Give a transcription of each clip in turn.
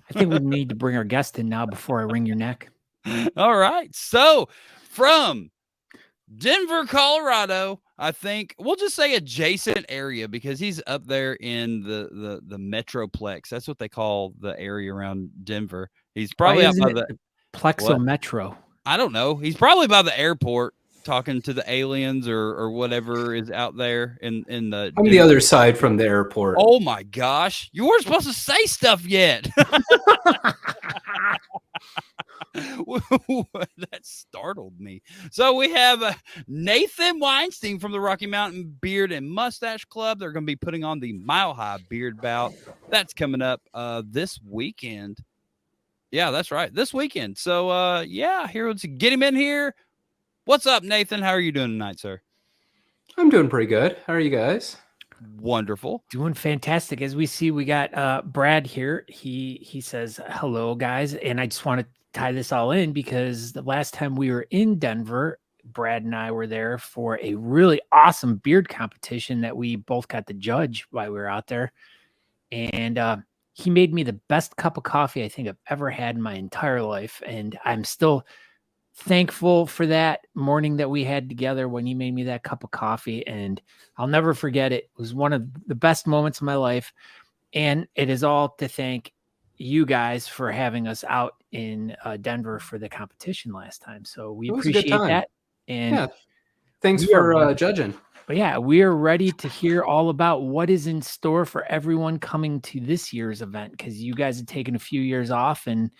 I think we need to bring our guest in now before I wring your neck. All right. So from Denver, Colorado, I think we'll just say adjacent area because he's up there in the Metroplex. That's what they call the area around Denver. He's Why probably out isn't by it the the Plexo what? Metro? I don't know. He's probably by the airport talking to the aliens or whatever is out there in the I'm the Denver. other side from the airport. Oh my gosh. You weren't supposed to say stuff yet. That startled me. So we have Nathan Weinstein from the Rocky Mountain Beard and Mustache Club. They're going to be putting on the Mile High Beard Bout. That's coming up this weekend. Yeah, that's right. This weekend. So, yeah, here, let's get him in here. What's up, Nathan? How are you doing tonight, sir? I'm doing pretty good. How are you guys? Wonderful. Doing fantastic. As we see, we got Brad here. He says, hello, guys. And I just want to tie this all in because the last time we were in Denver, Brad and I were there for a really awesome beard competition that we both got to judge while we were out there. And he made me the best cup of coffee I think I've ever had in my entire life. And I'm still thankful for that morning that we had together when he made me that cup of coffee. And I'll never forget it. It was one of the best moments of my life. And it is all to thank you guys for having us out in Denver for the competition last time. So we appreciate that. And yeah, thanks for judging. But yeah, we are ready to hear all about what is in store for everyone coming to this year's event because you guys have taken a few years off and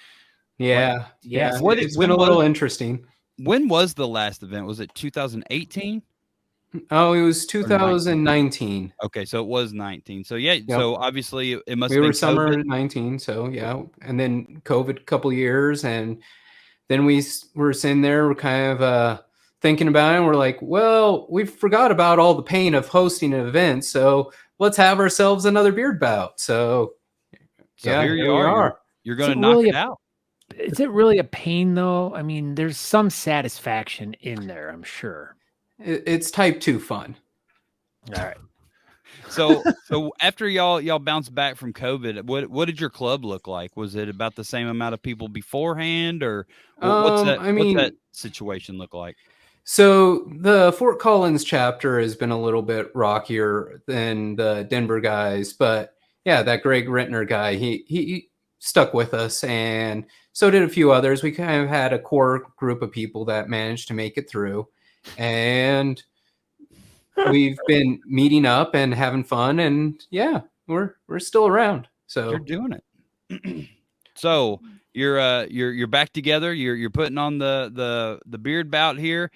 it's been a little interesting. When was the last event? Was it 2018? Oh, it was 2019. Okay, so it was 19. So yeah, so obviously it must. We were summer 19, so yeah, and then COVID a couple years, and then we were sitting there, we're kind of thinking about it, and we're like, well, we forgot about all the pain of hosting an event, so let's have ourselves another beard bout. So yeah, here you are. You're going to knock it out. Is it really a pain though? I mean, there's some satisfaction in there, I'm sure. It's type 2 fun. All right. So after y'all bounced back from COVID, what did your club look like? Was it about the same amount of people beforehand, or what's that situation look like? So the Fort Collins chapter has been a little bit rockier than the Denver guys, but yeah, that Greg Rittner guy, he stuck with us, and so did a few others. We kind of had a core group of people that managed to make it through, and we've been meeting up and having fun, and yeah, we're still around. So you're doing it. So you're back together. You're putting on the beard bout here.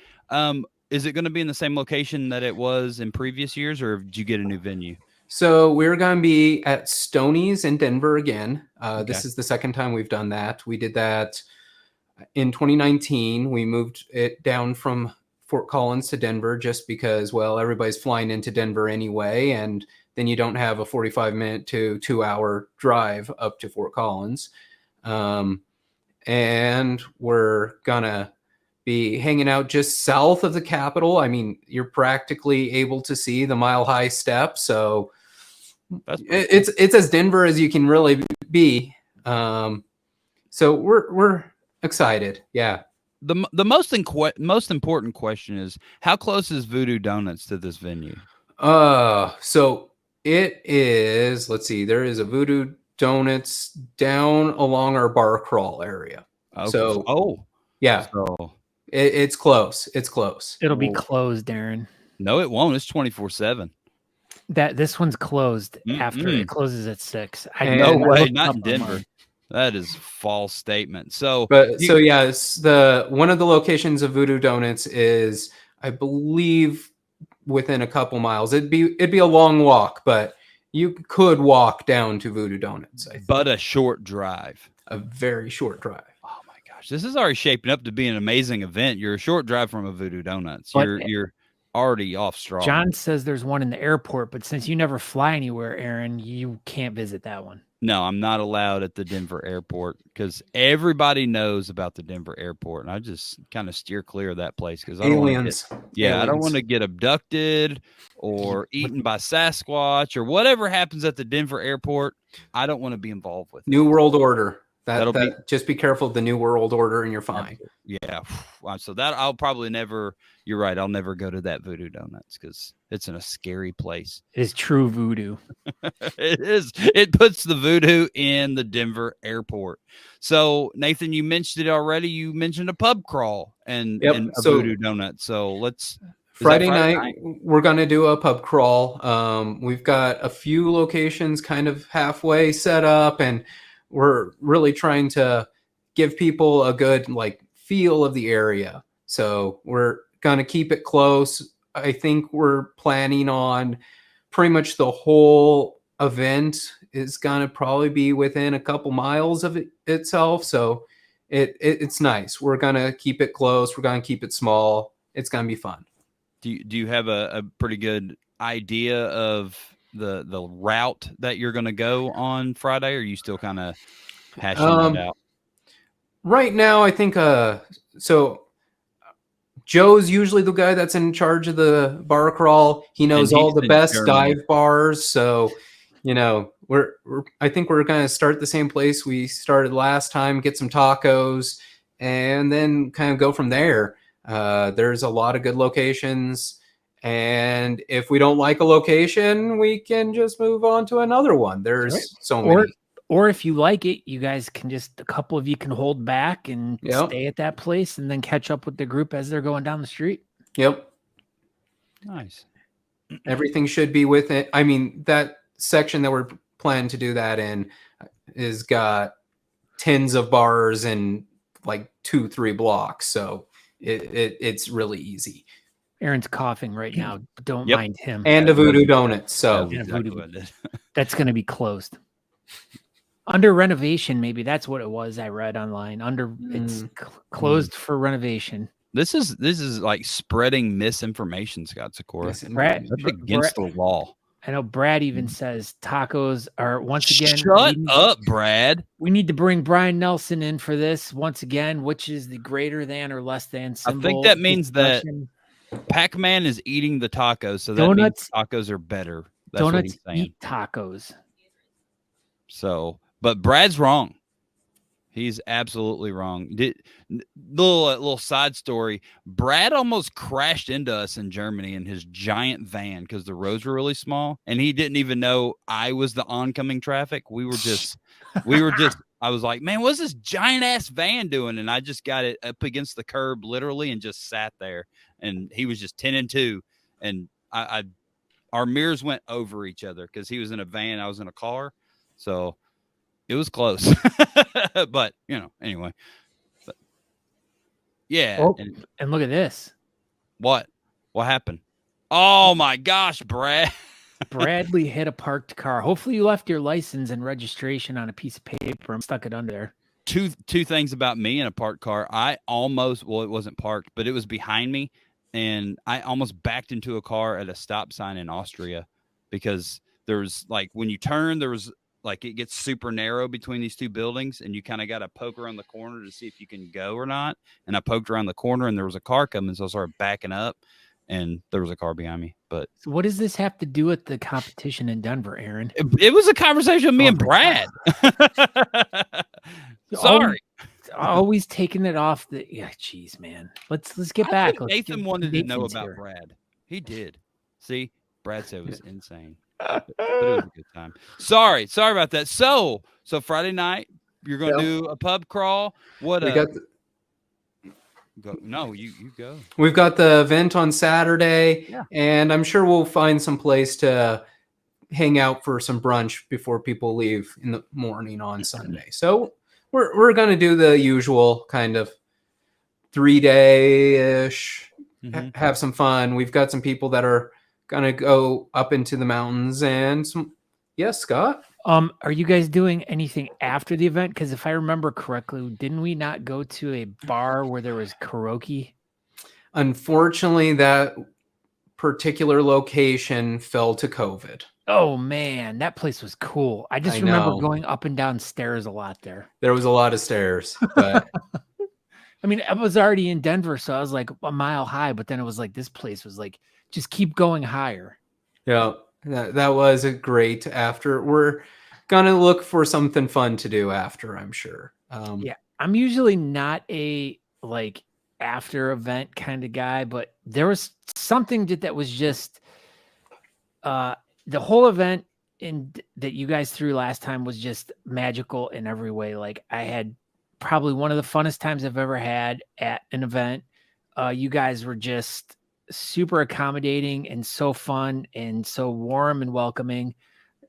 Is it going to be in the same location that it was in previous years, or did you get a new venue? So we're going to be at Stoney's in Denver again. This is the second time we've done that. We did that in 2019. We moved it down from Fort Collins to Denver just because, well, everybody's flying into Denver anyway, and then you don't have a 45-minute to 2-hour drive up to Fort Collins. And we're going to be hanging out just south of the Capitol. I mean, you're practically able to see the Mile High Steps, so it's as Denver as you can really be. So we're excited. Yeah. The most important question is, how close is Voodoo Donuts to this venue? So it is, let's see, there is a Voodoo Donuts down along our bar crawl area. Okay. So yeah. So it's close. It's close. It'll be closed, Darren. No, it won't. It's 24/7. This one's closed after it closes at 6. No way, not in Denver. That is a false statement. So, yes, one of the locations of Voodoo Donuts is, I believe, within a couple miles. It'd be a long walk, but you could walk down to Voodoo Donuts. But a short drive. A very short drive. Oh my gosh, this is already shaping up to be an amazing event. You're a short drive from a Voodoo Donuts. You're already off strong. John says there's one in the airport, but since you never fly anywhere, Aaron, you can't visit that one. No, I'm not allowed at the Denver airport because everybody knows about the Denver airport, and I just kind of steer clear of that place because I don't want to get, I don't want to get abducted or eaten by Sasquatch or whatever happens at the Denver airport. I don't want to be involved with New it. World Order. That'll be just be careful of the New World Order, and you're fine. Yeah, so that I'll probably never. You're right. I'll never go to that Voodoo Donuts because it's in a scary place. It is true voodoo. It is. It puts the voodoo in the Denver airport. So Nathan, you mentioned it already. You mentioned a pub crawl and a Voodoo Donut. So let's. Friday night, we're going to do a pub crawl. We've got a few locations kind of halfway set up, and we're really trying to give people a good feel of the area. So we're going to keep it close. I think we're planning on pretty much the whole event is going to probably be within a couple miles of itself. So it's nice. We're going to keep it close. We're going to keep it small. It's going to be fun. Do you have a pretty good idea of the route that you're going to go on Friday? Or are you still kind of hashing that out? Right now, I think so Joe's usually the guy that's in charge of the bar crawl. He knows all the best dive bars. So, I think we're going to start the same place we started last time, get some tacos, and then kind of go from there. There's a lot of good locations. And if we don't like a location, we can just move on to another one. There's so many. Or if you like it, you guys can a couple of you can hold back and stay at that place and then catch up with the group as they're going down the street. Yep. Nice. Everything should be with it. I mean, that section that we're planning to do that in is got tens of bars in 2-3 blocks. So it's really easy. Aaron's coughing right now. Don't mind him. And a Voodoo Donut. So that's going to be closed. Under renovation, maybe that's what it was. I read online. It's closed for renovation. This is like spreading misinformation, Scott Sikora. That's against the law. I know Brad even says tacos are once again. Shut up, Brad. We need to bring Brian Nelson in for this once again, which is the greater than or less than symbol. I think that means that Pac-Man is eating the tacos, so that means tacos are better. That's donuts what he's saying. Eat tacos. So, but Brad's wrong. He's absolutely wrong. Little side story. Brad almost crashed into us in Germany in his giant van because the roads were really small, and he didn't even know I was the oncoming traffic. I was like, man, what's this giant ass van doing? And I just got it up against the curb literally and just sat there. And he was just 10 and 2. And our mirrors went over each other because he was in a van, I was in a car. So it was close. But anyway. But, yeah. Oh, and look at this. What happened? Oh my gosh, Brad. Bradley hit a parked car. Hopefully you left your license and registration on a piece of paper and stuck it under there. Two things about me in a parked car. It wasn't parked, but it was behind me, and I almost backed into a car at a stop sign in Austria because there's when you turn, there was it gets super narrow between these two buildings, and you kind of got to poke around the corner to see if you can go or not. And I poked around the corner, and there was a car coming, so I started backing up, and there was a car behind me. But so what does this have to do with the competition in Denver, Aaron? It was a conversation with me and Brad. Sorry. Always taking it off the geez, man. Let's get back. Nathan wanted to know about Brad. He did. See, Brad said it was insane. But it was a good time. Sorry about that. So Friday night you're going to do a pub crawl. What? No, you go. We've got the event on Saturday, and I'm sure we'll find some place to hang out for some brunch before people leave in the morning on Sunday. So we're going to do the usual kind of 3-day-ish, have some fun. We've got some people that are going to go up into the mountains and some. Yes, Scott? Are you guys doing anything after the event? Because if I remember correctly, didn't we not go to a bar where there was karaoke? Unfortunately, that particular location fell to COVID. Oh man, that place was cool. I just I remember know. going up and down stairs a lot there. There was a lot of stairs, but I mean, I was already in Denver, so I was like a mile high, but then it was like this place was like just keep going higher. yeah, that was a great after. We're gonna look for something fun to do after, I'm sure. Yeah, I'm usually not a like after event kind of guy, but there was something that was just the whole event that you guys threw last time was just magical in every way. Like I had probably one of the funnest times I've ever had at an event. You guys were just super accommodating and so fun and so warm and welcoming.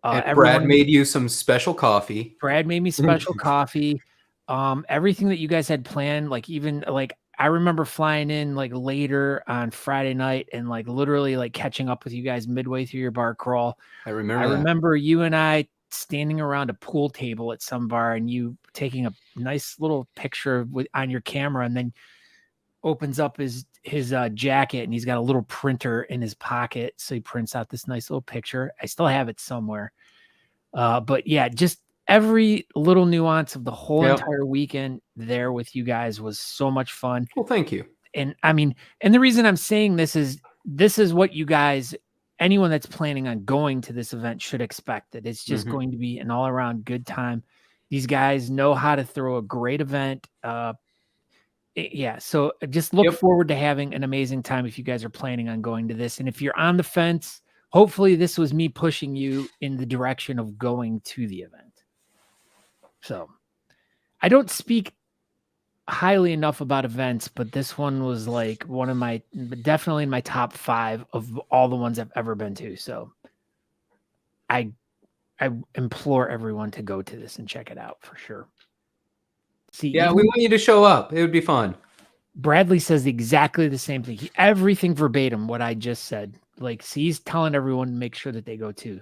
And Brad Everyone made you some special coffee. Brad made me special coffee. Everything that you guys had planned, like even like I remember flying in like later on Friday night and like literally like catching up with you guys midway through your bar crawl. I remember. I that. remember you and I standing around a pool table at some bar and you taking a nice little picture on your camera, and then opens up his jacket and he's got a little printer in his pocket, so he prints out this nice little picture. I still have it somewhere. But yeah, just every little nuance of the whole entire weekend there with you guys was so much fun. Well, thank you. And I mean, and the reason I'm saying this is what you guys, anyone that's planning on going to this event should expect. That it's just going to be an all around good time. These guys know how to throw a great event. Yeah. So just look forward to having an amazing time if you guys are planning on going to this. And if you're on the fence, hopefully this was me pushing you in the direction of going to the event. So I don't speak highly enough about events, but this one was like one of my, definitely in my top 5 of all the ones I've ever been to. So I implore everyone to go to this and check it out for sure. See, yeah, we want you to show up. It would be fun. Bradley says exactly the same thing. Everything verbatim what I just said. Like, see, he's telling everyone to make sure that they go too.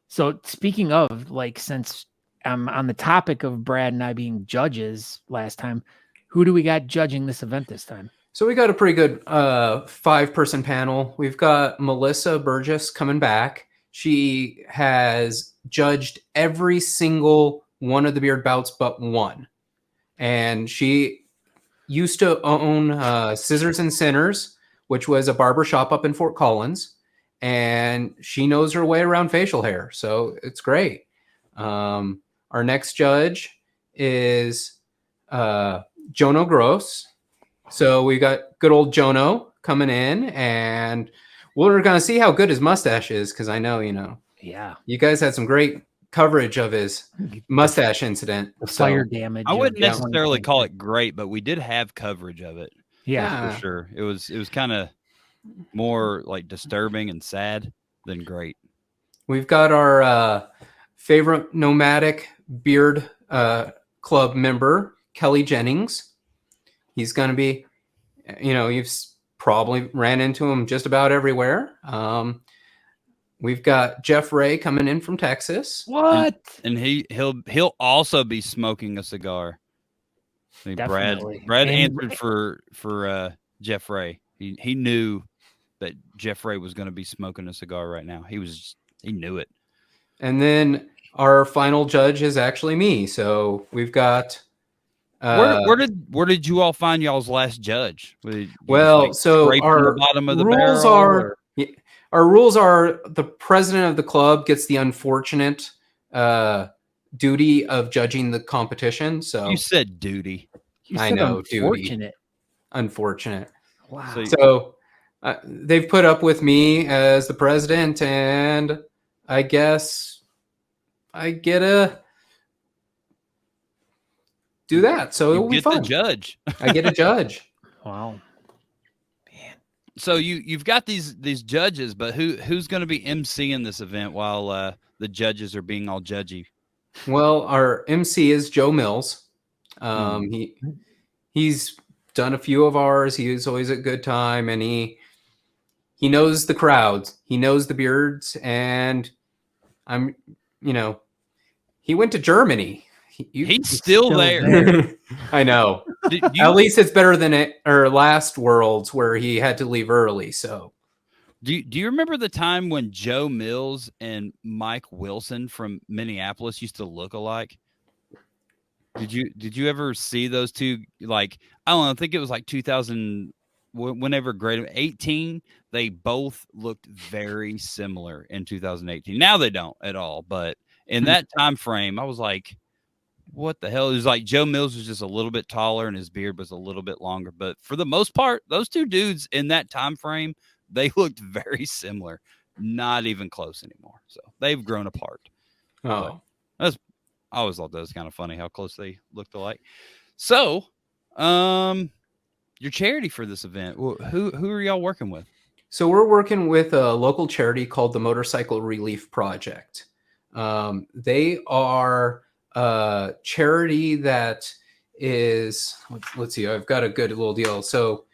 So speaking of, like, since I'm on the topic of Brad and I being judges last time, who do we got judging this event this time? So we got a pretty good 5-person panel. We've got Melissa Burgess coming back. She has judged every single one of the beard bouts but one. And she used to own Scissors and Sinners, which was a barber shop up in Fort Collins. And she knows her way around facial hair. So it's great. Our next judge is Jono Gross. So we got good old Jono coming in, and we're going to see how good his mustache is, because I know, yeah, you guys had some great coverage of his mustache incident. The fire damage. I wouldn't necessarily call it great, but we did have coverage of it. Yeah, for sure. It was kind of more like disturbing and sad than great. We've got our favorite nomadic beard club member, Kelly Jennings. He's going to be, you've probably ran into him just about everywhere. We've got Jeff Ray coming in from Texas. What? And he'll also be smoking a cigar. I mean, Brad answered for Jeff Ray. He knew that Jeff Ray was going to be smoking a cigar right now. He knew it. And then our final judge is actually me. So we've got. Where did you all find y'all's last judge? So our bottom of the rules barrel, our rules are the president of the club gets the unfortunate duty of judging the competition. So you said duty. I know, unfortunate. Unfortunate. Wow. So they've put up with me as the president, and I guess I get a. Do that, so it will be fun. The judge. I get a judge. Wow, man. So you've got these judges, but who's going to be emceeing this event while the judges are being all judgy? Well, our MC is Joe Mills. He's done a few of ours. He is always a good time, and he knows the crowds. He knows the beards, and he went to Germany. He's still there. I know. At least it's better than last Worlds where he had to leave early. So, Do you remember the time when Joe Mills and Mike Wilson from Minneapolis used to look alike? Did you ever see those two? Like, I don't know, I think it was like 2000, whenever grade 18, they both looked very similar in 2018. Now they don't at all, but in that time frame, I was like, what the hell? It was like Joe Mills was just a little bit taller and his beard was a little bit longer. But for the most part, those two dudes in that time frame, they looked very similar, not even close anymore. So they've grown apart. Oh, That's I always thought that was kind of funny how close they looked alike. So, your charity for this event, who are y'all working with? so we're working with a local charity called the Motorcycle Relief Project. They are a charity that is, let's see, I've got a good little deal. So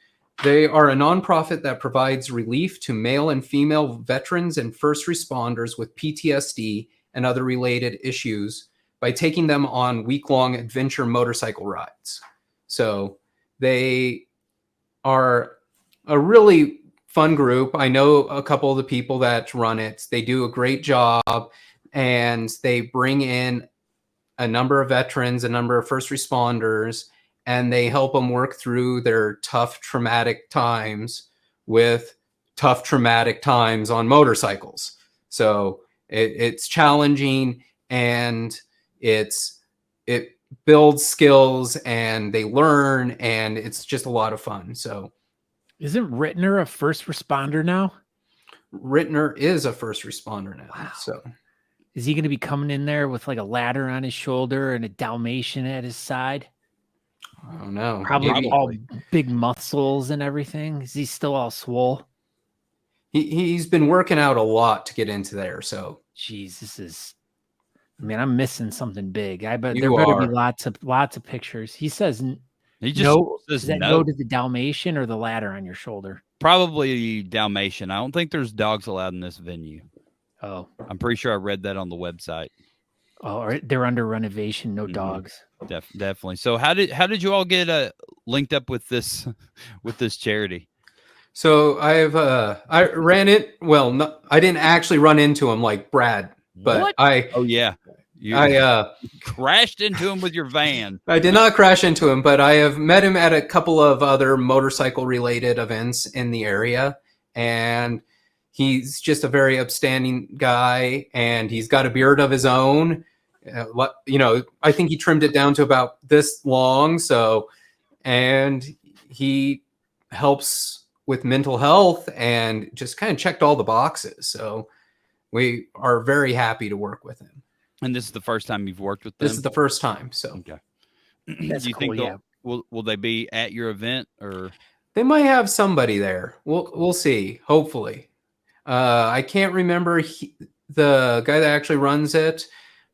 they are a nonprofit that provides relief to male and female veterans and first responders with PTSD and other related issues by taking them on week-long adventure motorcycle rides. So they are a really fun group. I know a couple of the people that run it. They do a great job, and they bring in a number of veterans, a number of first responders, and they help them work through their tough, traumatic times with tough, traumatic times on motorcycles. So it's challenging, and it builds skills, and they learn, and it's just a lot of fun. So Isn't Rittner a first responder now? Rittner is a first responder now. Wow. So Is he going to be coming in there with like a ladder on his shoulder and a Dalmatian at his side? I don't know. Probably Maybe. all big muscles and everything. Is he still all swole? He's been working out a lot to get into there. So Jeez, this is. I mean, I'm missing something big. I bet You there better be are. lots of pictures. He says He just no. says Does that no. no to the Dalmatian or the ladder on your shoulder? Probably Dalmatian. I don't think there's dogs allowed in this venue. Oh, I'm pretty sure I read that on the website. or they're under renovation. No Mhm. dogs. Definitely. So how did you all get linked up with this charity? So I ran it. Well, no, I didn't actually run into him like Brad, but What? I Oh yeah, you crashed into him with your van. did not crash into him, but I have met him at a couple of other motorcycle related events in the area, and he's just a very upstanding guy, and he's got a beard of his own. I think he trimmed it down to about this long. So, and he helps with mental health and just kind of checked all the boxes. So we are very happy to work with him. And this is the first time you've worked with them? This is the first time. So Okay. That's Do you cool, think yeah. will they be at your event or? they might have somebody there. We'll see. Hopefully. I can't remember. The guy that actually runs it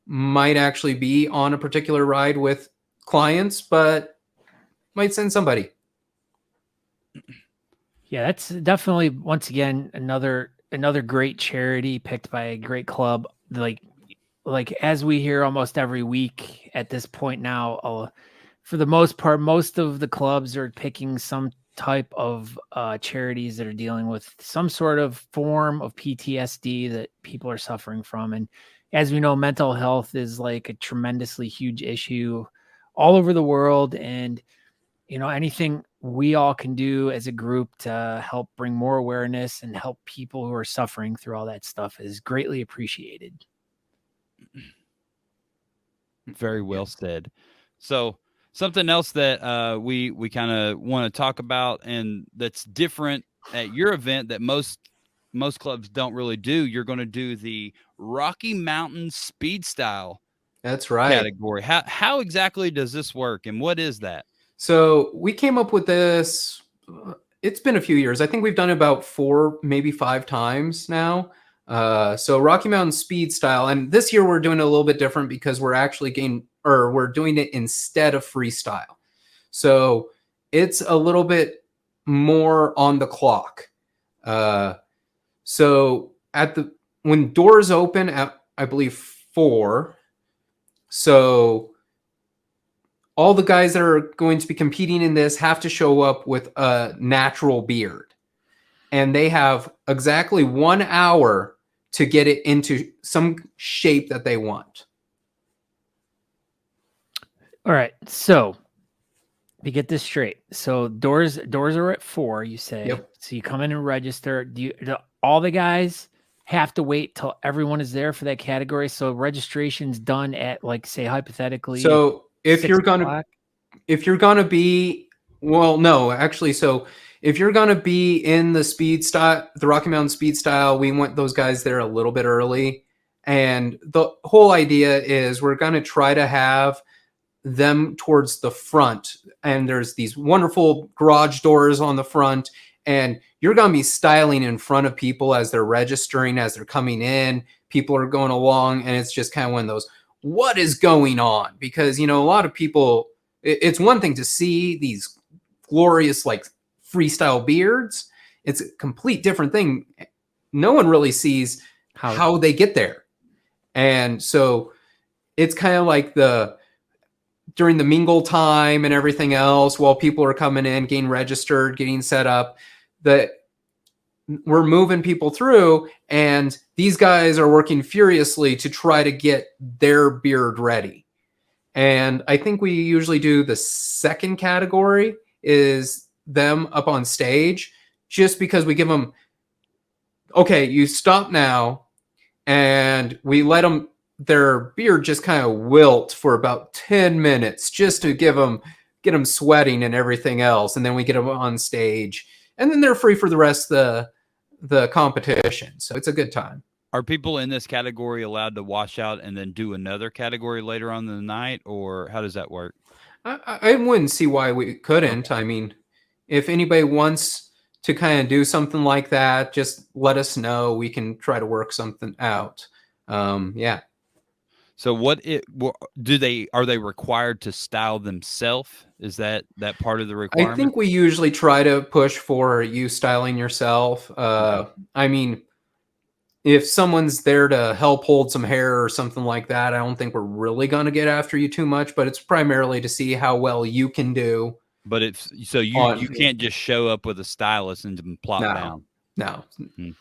might actually be on a particular ride with clients, but might send somebody. Yeah, that's definitely once again another great charity picked by a great club. Like as we hear almost every week at this point now, for the most part, most of the clubs are picking some type of charities that are dealing with some sort of form of PTSD that people are suffering from. And as we know, mental health is like a tremendously huge issue all over the world. And anything we all can do as a group to help bring more awareness and help people who are suffering through all that stuff is greatly appreciated. Very well said. So something else that we kind of want to talk about and that's different at your event that most clubs don't really do. You're going to do the Rocky Mountain Speed Style That's right. category. How exactly does this work and what is that? So we came up with this. It's been a few years. I think we've done it about 4, maybe 5 times now. So Rocky Mountain Speed Style, and this year we're doing it a little bit different because we're actually we're doing it instead of freestyle. So it's a little bit more on the clock. So when doors open at, I believe, 4, so all the guys that are going to be competing in this have to show up with a natural beard. and they have exactly 1 hour to get it into some shape that they want. All right. So to get this straight, so doors are at 4. You say. Yep. So you come in and register. Do all the guys have to wait till everyone is there for that category? So registration's done at, like, say hypothetically. So if 6 you're gonna o'clock? be, well, no, actually, so if you're gonna be in the Rocky Mountain speed style, we want those guys there a little bit early. And the whole idea is we're gonna try to have them towards the front, and there's these wonderful garage doors on the front, and you're going to be styling in front of people as they're registering, as they're coming in. People are going along, and it's just kind of one of those, what is going on? Because, you know, a lot of people, it's one thing to see these glorious, like, freestyle beards. It's a complete different thing. No one really sees how they get there. And so it's kind of like during the mingle time and everything else, while people are coming in, getting registered, getting set up, that we're moving people through, and these guys are working furiously to try to get their beard ready. And I think we usually do the second category is them up on stage, just because we give them, okay, you stop now, and we let them, their beard just kind of wilt for about 10 minutes just to get them sweating and everything else. And then we get them on stage, and then they're free for the rest of the competition. So it's a good time. Are people in this category allowed to wash out and then do another category later on in the night, or how does that work? I wouldn't see why we couldn't. Okay. I mean, if anybody wants to kind of do something like that, just let us know. We can try to work something out. Yeah. So are they required to style themselves? Is that part of the requirement? I think we usually try to push for you styling yourself. Okay. I mean, if someone's there to help hold some hair or something like that, I don't think we're really going to get after you too much, but it's primarily to see how well you can do. But you can't just show up with a stylist and plop down. No.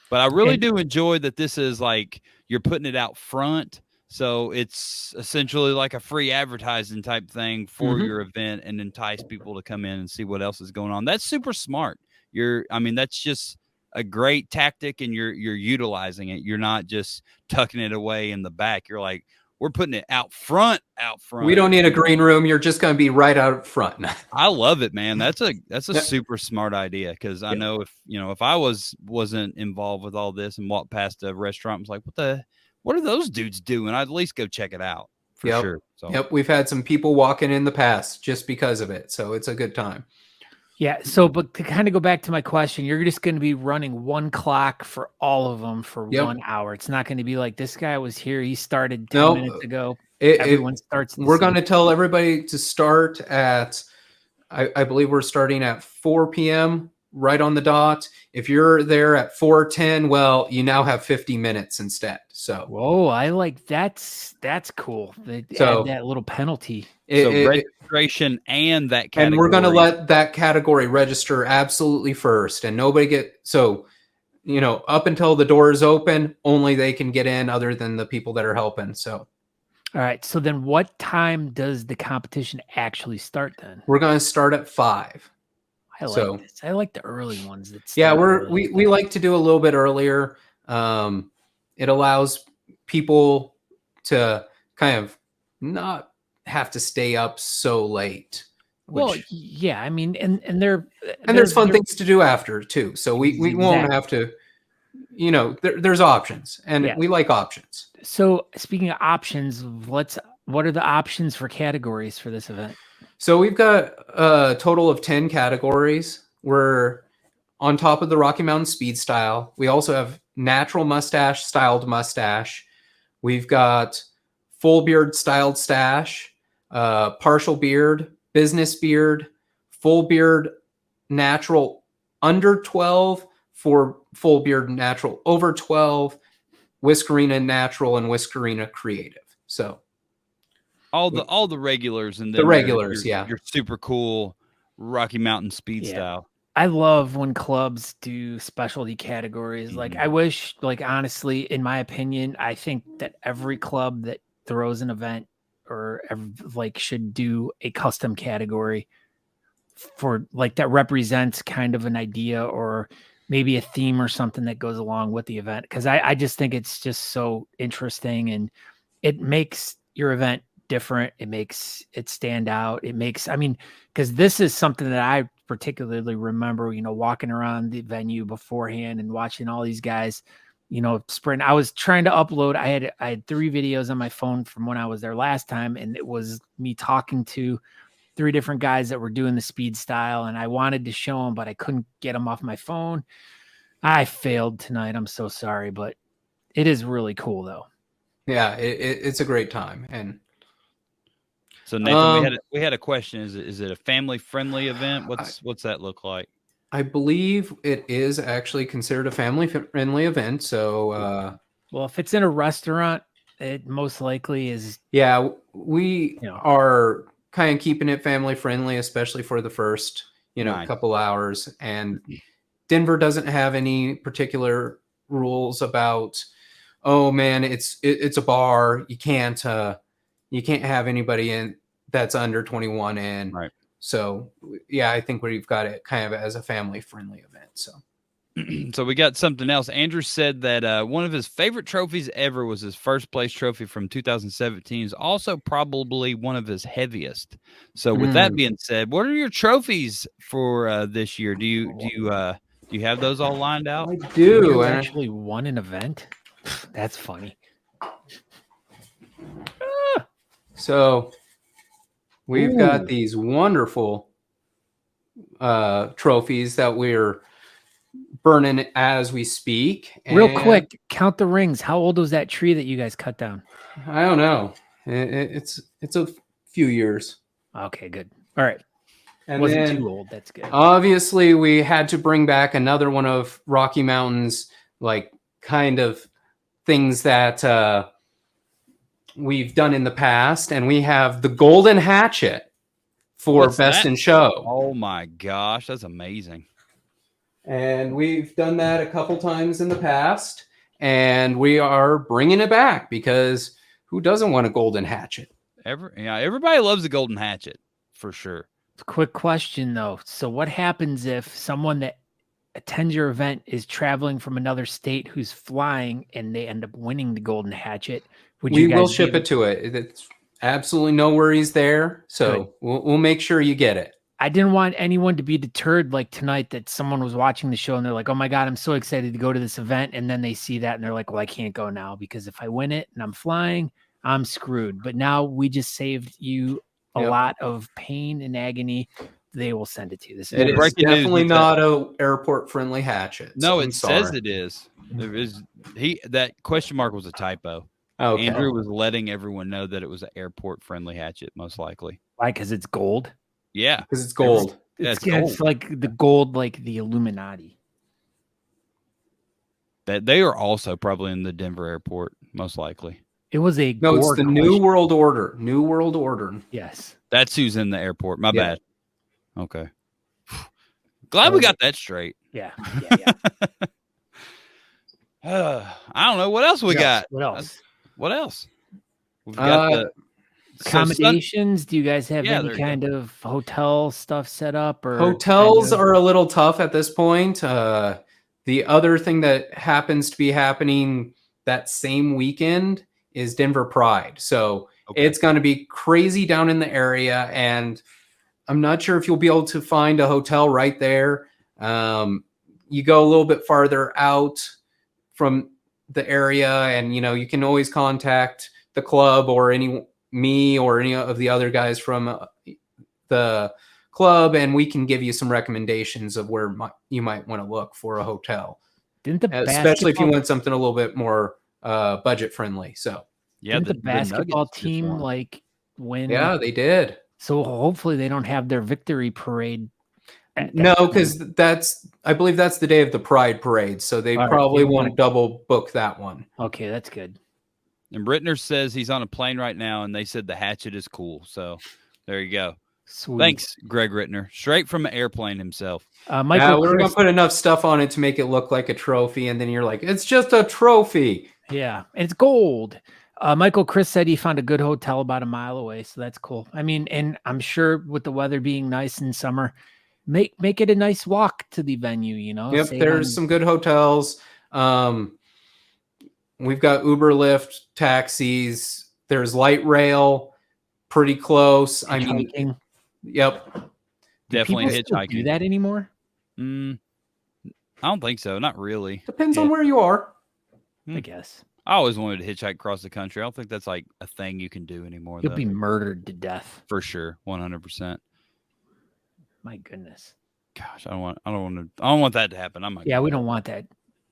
But I really do enjoy that this is like you're putting it out front. So it's essentially like a free advertising type thing for your event, and entice people to come in and see what else is going on. That's super smart. That's just a great tactic, and you're utilizing it. You're not just tucking it away in the back. You're like, we're putting it out front. We don't need a green room. You're just going to be right out front. I love it, man. That's a super smart idea. Cause I know if I wasn't involved with all this and walked past a restaurant, I was like, what are those dudes doing? I'd at least go check it out for sure. So. Yep. We've had some people walking in the past just because of it. So it's a good time. Yeah. So, but to kind of go back to my question, you're just going to be running one clock for all of them for 1 hour. It's not going to be like this guy was here. He started 10 minutes ago. Everyone starts. We're going to tell everybody to start at, I believe we're starting at 4 p.m. right on the dot. If you're there at 4:10, well, you now have 50 minutes instead. So, whoa, I like that's cool. They add that little penalty. Registration and that category. And we're going to let that category register absolutely first, and nobody up until the doors open, only they can get in other than the people that are helping. So, all right. So then what time does the competition actually start then? We're going to start at 5. I like this. I like the early ones. We like to do a little bit earlier. It allows people to kind of not have to stay up so late. Well, yeah, I mean, and there's fun things to do after too. So we won't have to, there's options, and we like options. So speaking of options, what are the options for categories for this event? So we've got a total of 10 categories. We're on top of the Rocky Mountain Speed Style. We also have natural mustache, styled mustache. We've got full beard, styled stash, partial beard, business beard, full beard, natural under 12, for full beard, natural over 12, Whiskerina Natural, and Whiskerina Creative. So all the regulars, and then the regulars, your super cool Rocky Mountain Speed Style. I love when clubs do specialty categories. Like I wish, like honestly, in my opinion, I think that every club that throws an event or like should do a custom category for like that represents kind of an idea or maybe a theme or something that goes along with the event. Cause I just think it's just so interesting and it makes your event different. It makes it stand out. It makes, I mean, because this is something that I particularly remember, you know, walking around the venue beforehand and watching all these guys, you know, sprint. I was trying to upload. I had 3 videos on my phone from when I was there last time, and it was me talking to 3 different guys that were doing the speed style, and I wanted to show them, but I couldn't get them off my phone. I failed tonight. I'm so sorry, but it is really cool though. Yeah, it's a great time. And so Nathan, we had a question. Is it a family friendly event? What's that look like? I believe it is actually considered a family friendly event. So, well, if it's in a restaurant, it most likely is. Yeah, we are kind of keeping it family friendly, especially for the first, couple hours. And Denver doesn't have any particular rules about, oh man, it's a bar. You can't have anybody in that's under 21 in. Right. So yeah, I think we've got it kind of as a family friendly event. So. So we got something else. Andrew said that one of his favorite trophies ever was his first place trophy from 2017. Is also probably one of his heaviest. So with that being said, what are your trophies for this year? Do you have those all lined out? I do. You actually won an event. That's funny. So we've got these wonderful trophies that we're burning as we speak. Real quick, count the rings. How old was that tree that you guys cut down? I don't know. It's a few years. Okay, good. All right. And wasn't then, too old. That's good. Obviously, we had to bring back another one of Rocky Mountain's like kind of things that we've done in the past, and we have the Golden Hatchet for Best in Show. Oh my gosh, that's amazing. And we've done that a couple times in the past, and we are bringing it back because who doesn't want a golden hatchet? Everybody loves the golden hatchet for sure. Quick question though. So what happens if someone that attends your event is traveling from another state who's flying and they end up winning the golden hatchet? We will ship it to it. It's absolutely no worries there. So we'll make sure you get it. I didn't want anyone to be deterred like tonight that someone was watching the show and they're like, oh my God, I'm so excited to go to this event. And then they see that and they're like, well, I can't go now because if I win it and I'm flying, I'm screwed. But now we just saved you a lot of pain and agony. They will send it to you. This is definitely not a airport friendly hatchet. No, it says it is. There is that question mark was a typo. Okay. Andrew was letting everyone know that it was an airport friendly hatchet, most likely. Why? Because it's gold. Yeah, because it's gold. It's like the gold, like the Illuminati. That they are also probably in the Denver airport, most likely. It was a it's the New World Order. New World Order. Yes, that's who's in the airport. My bad. Okay, glad we got that straight. Yeah. I don't know what else we got. What else? We've got the accommodations. Do you guys have any kind of hotel stuff set up? Or hotels are a little tough at this point. The other thing that happens to be happening that same weekend is Denver Pride. So it's going to be crazy down in the area, and I'm not sure if you'll be able to find a hotel right there. You go a little bit farther out from the area, and you can always contact the club or me or any of the other guys from the club, and we can give you some recommendations of where you might want to look for a hotel. Especially if you want something a little bit more budget friendly. So didn't the basketball team win? Yeah, they did. So hopefully they don't have their victory parade. No, because I believe that's the day of the Pride Parade. So they probably won't double book that one. Okay, that's good. And Brittner says he's on a plane right now, and they said the hatchet is cool. So there you go. Sweet. Thanks, Greg Rittner, straight from an airplane himself. Michael, we're gonna Chris, put enough stuff on it to make it look like a trophy, and then you're like, it's just a trophy. yeah, and it's gold. Michael Chris said he found a good hotel about a mile away, so that's cool. I mean, and I'm sure with the weather being nice in summer, make it a nice walk to the venue. You know, Yep, save there's on- some good hotels. We've got Uber, Lyft, taxis. There's light rail, pretty close. I mean, hitchhiking. yep. Do Definitely people still do hitchhiking. that anymore? I don't think so. Not really. Depends on where you are. I guess I always wanted to hitchhike across the country. I don't think that's like a thing you can do anymore. you'll though. be murdered to death. For sure, 100%. My goodness. Gosh, I don't want that to happen. I'm not. Yeah, we don't want that.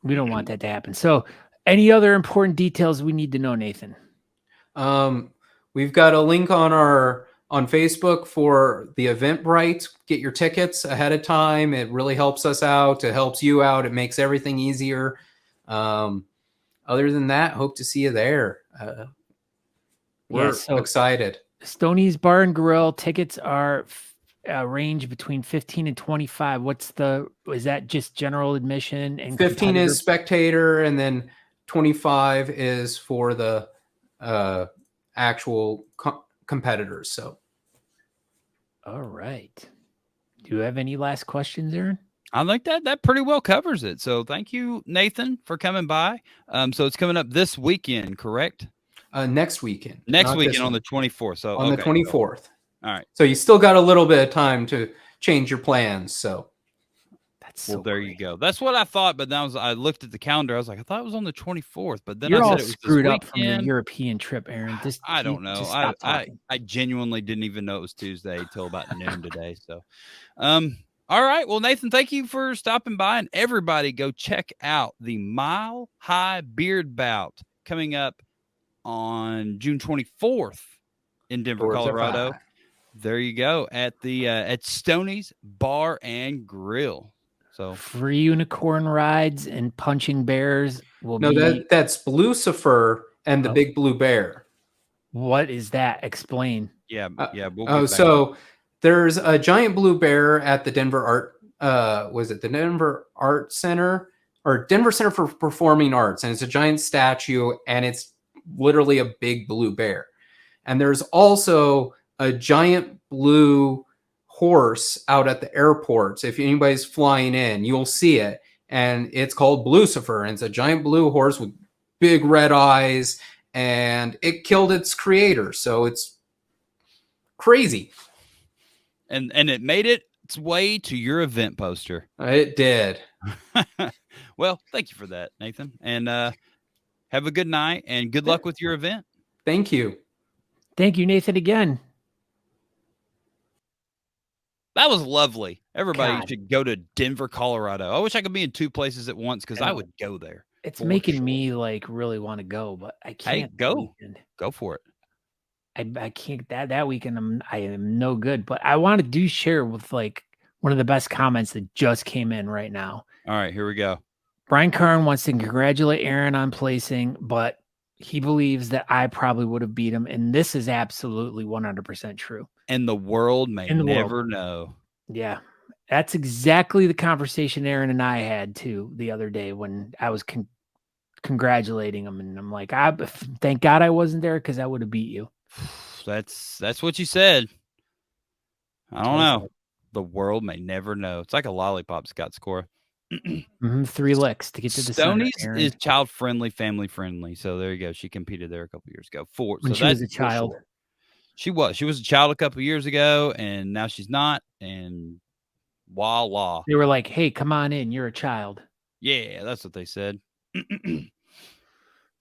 We don't want that to happen. So, any other important details we need to know, Nathan? We've got a link on Facebook for the Eventbrite. Get your tickets ahead of time. It really helps us out. It helps you out. It makes everything easier. Other than that, hope to see you there. We're excited. Stoney's Bar and Grill tickets are range between 15 and 25. Is that just general admission? And 15 is spectator, and then 25 is for the actual competitors. So, all right. Do you have any last questions, Aaron? I think that pretty well covers it. So thank you, Nathan, for coming by. So it's coming up this weekend, correct? Next weekend. Next weekend on the 24th. So on the 24th. All right. So you still got a little bit of time to change your plans. So that's so there great. you go. That's what I thought, but then I looked at the calendar. I was like, I thought it was on the 24th, but then You're I said all it was screwed this up from your weekend. European trip, Aaron. I don't know. Just stop talking. I genuinely didn't even know it was Tuesday till about noon today. So, all right. Well, Nathan, thank you for stopping by, and everybody go check out the Mile High Beard Bout coming up on June 24th in Denver, Colorado. There you go at the at Stoney's Bar and Grill. So free unicorn rides and punching bears will be. No, that's Lucifer and the Big Blue Bear. What is that? Explain. Yeah. So there's a giant blue bear at the Denver was it the Denver Art Center or Denver Center for Performing Arts, and it's a giant statue, and it's literally a big blue bear. And there's also a giant blue horse out at the airports. If anybody's flying in, you'll see it, and it's called Lucifer, and it's a giant blue horse with big red eyes, and it killed its creator, so it's crazy. And it made its way to your event poster. It did. Well, thank you for that, Nathan, and have a good night and good luck with your event. Thank you. Thank you, Nathan, again. That was lovely. Everybody should go to Denver, Colorado. I wish I could be in two places at once because I would go there. It's making me like really want to go, but I can't. Hey, go for it. I can't that weekend. I am no good, but I want to share with like one of the best comments that just came in right now. All right, here we go. Brian Karn wants to congratulate Aaron on placing, but he believes that I probably would have beat him, and this is absolutely 100% true. And the world may never know. Yeah, that's exactly the conversation Aaron and I had too the other day when I was congratulating him, and I'm like, thank God I wasn't there because I would have beat you. That's what you said. I don't know. The world may never know. It's like a lollipop, Scott Score. 3 licks to get to the Stoney's center, is child friendly, family friendly. So there you go. She competed there a couple years ago. When she was a child. Sure. She was a child a couple years ago, and now she's not. And voila. They were like, "Hey, come on in. You're a child." Yeah, that's what they said.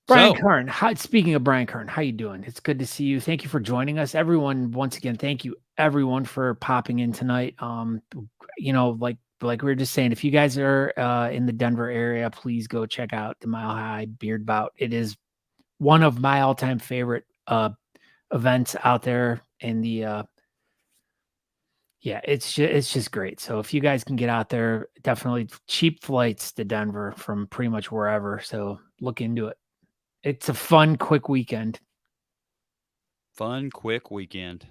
Brian Karn, speaking of Brian Karn, how you doing? It's good to see you. Thank you for joining us, everyone. Once again, thank you everyone for popping in tonight. Like we were just saying, if you guys are in the Denver area, please go check out the Mile High Beard Bout. It is one of my all-time favorite events out there in the it's just great. So if you guys can get out there, definitely cheap flights to Denver from pretty much wherever. So look into it. It's a fun, quick weekend. Fun, quick weekend.